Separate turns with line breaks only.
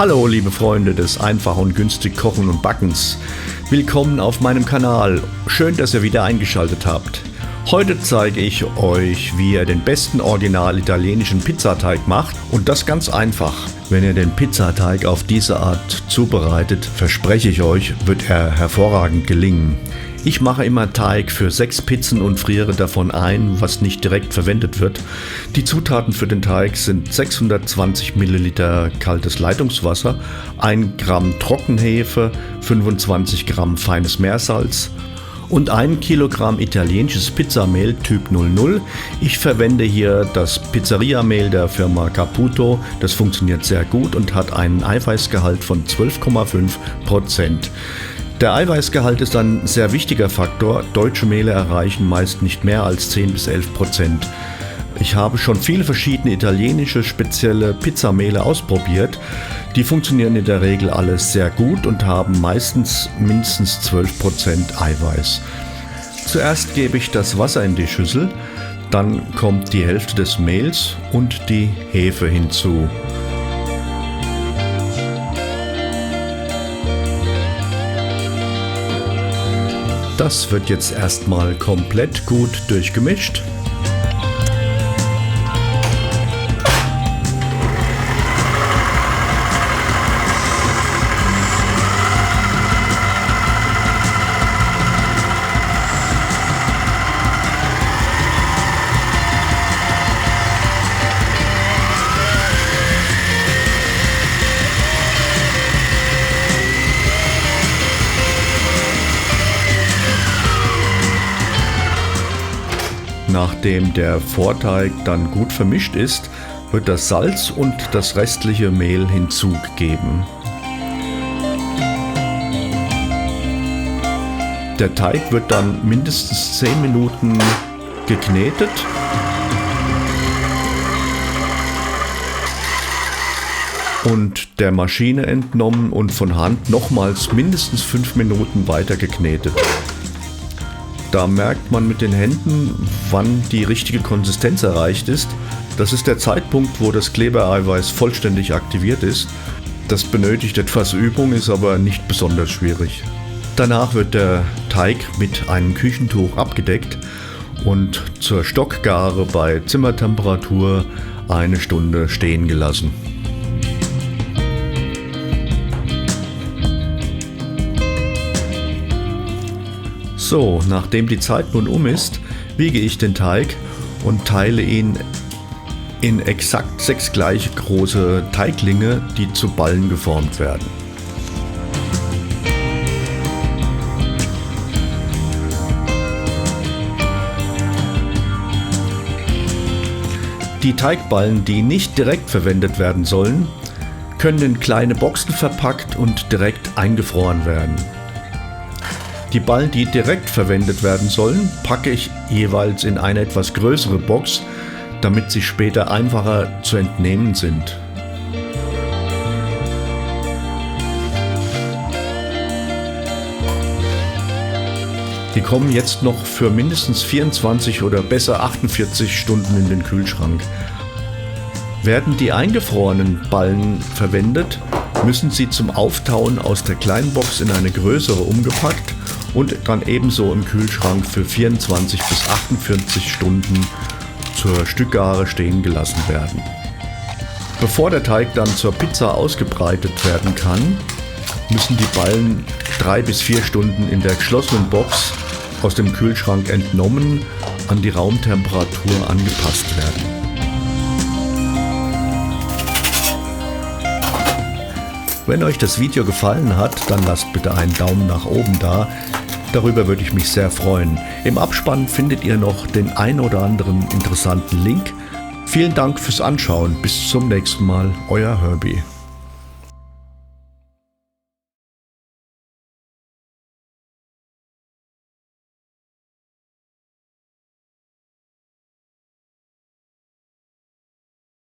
Hallo liebe Freunde des einfach und günstig Kochen und Backens. Willkommen auf meinem Kanal. Schön, dass ihr wieder eingeschaltet habt. Heute zeige ich euch, wie ihr den besten original italienischen Pizzateig macht und das ganz einfach. Wenn ihr den Pizzateig auf diese Art zubereitet, verspreche ich euch, wird er hervorragend gelingen. Ich mache immer Teig für 6 Pizzen und friere davon ein, was nicht direkt verwendet wird. Die Zutaten für den Teig sind 620 Milliliter kaltes Leitungswasser, 1 Gramm Trockenhefe, 25 Gramm feines Meersalz und 1 Kilogramm italienisches Pizzamehl Typ 00. Ich verwende hier das Pizzeria-Mehl der Firma Caputo. Das funktioniert sehr gut und hat einen Eiweißgehalt von 12,5%. Der Eiweißgehalt ist ein sehr wichtiger Faktor. Deutsche Mehle erreichen meist nicht mehr als 10 bis 11%. Ich habe schon viele verschiedene italienische spezielle Pizzamehle ausprobiert. Die funktionieren in der Regel alle sehr gut und haben meistens mindestens 12% Eiweiß. Zuerst gebe ich das Wasser in die Schüssel, dann kommt die Hälfte des Mehls und die Hefe hinzu. Das wird jetzt erstmal komplett gut durchgemischt. Nachdem der Vorteig dann gut vermischt ist, wird das Salz und das restliche Mehl hinzugegeben. Der Teig wird dann mindestens 10 Minuten geknetet. Und der Maschine entnommen und von Hand nochmals mindestens 5 Minuten weiter geknetet. Da merkt man mit den Händen, wann die richtige Konsistenz erreicht ist. Das ist der Zeitpunkt, wo das Klebereiweiß vollständig aktiviert ist. Das benötigt etwas Übung, ist aber nicht besonders schwierig. Danach wird der Teig mit einem Küchentuch abgedeckt und zur Stockgare bei Zimmertemperatur 1 Stunde stehen gelassen. So, nachdem die Zeit nun um ist, wiege ich den Teig und teile ihn in exakt 6 gleich große Teiglinge, die zu Ballen geformt werden. Die Teigballen, die nicht direkt verwendet werden sollen, können in kleine Boxen verpackt und direkt eingefroren werden. Die Ballen, die direkt verwendet werden sollen, packe ich jeweils in eine etwas größere Box, damit sie später einfacher zu entnehmen sind. Die kommen jetzt noch für mindestens 24 oder besser 48 Stunden in den Kühlschrank. Werden die eingefrorenen Ballen verwendet, müssen sie zum Auftauen aus der kleinen Box in eine größere umgepackt und dann ebenso im Kühlschrank für 24 bis 48 Stunden zur Stückgare stehen gelassen werden. Bevor der Teig dann zur Pizza ausgebreitet werden kann, müssen die Ballen 3 bis 4 Stunden in der geschlossenen Box aus dem Kühlschrank entnommen, an die Raumtemperatur angepasst werden. Wenn euch das Video gefallen hat, dann lasst bitte einen Daumen nach oben da. Darüber würde ich mich sehr freuen. Im Abspann findet ihr noch den ein oder anderen interessanten Link. Vielen Dank fürs Anschauen. Bis zum nächsten Mal. Euer Herbie.